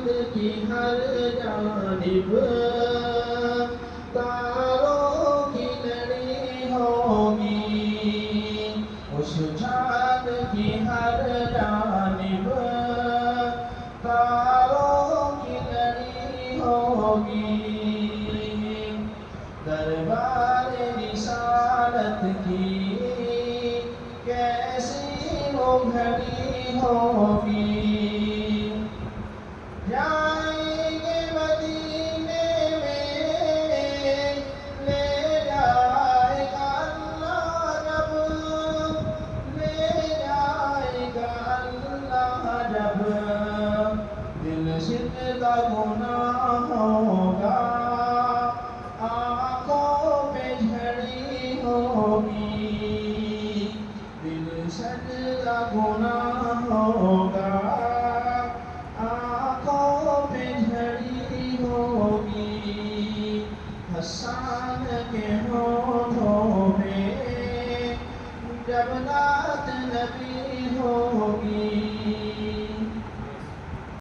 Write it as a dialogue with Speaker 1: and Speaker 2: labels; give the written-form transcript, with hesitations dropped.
Speaker 1: की हर जानिब तारों की लड़ी होगी, उस चाँद की हर जानिब तारों की लड़ी होगी। दरबार रिसालत की कैसी वो घड़ी होगी। जाएंगे मदीने में ले जाएगा अल्लाह जब, ले जाएगा अल्लाह जब, दिल सिजदा गुनाह होगा, आँखों पे झड़ी होगी। दिल सजदा गुनाह होगा, आँखों पे झड़ी होगी। हसन के होठों पे जब ना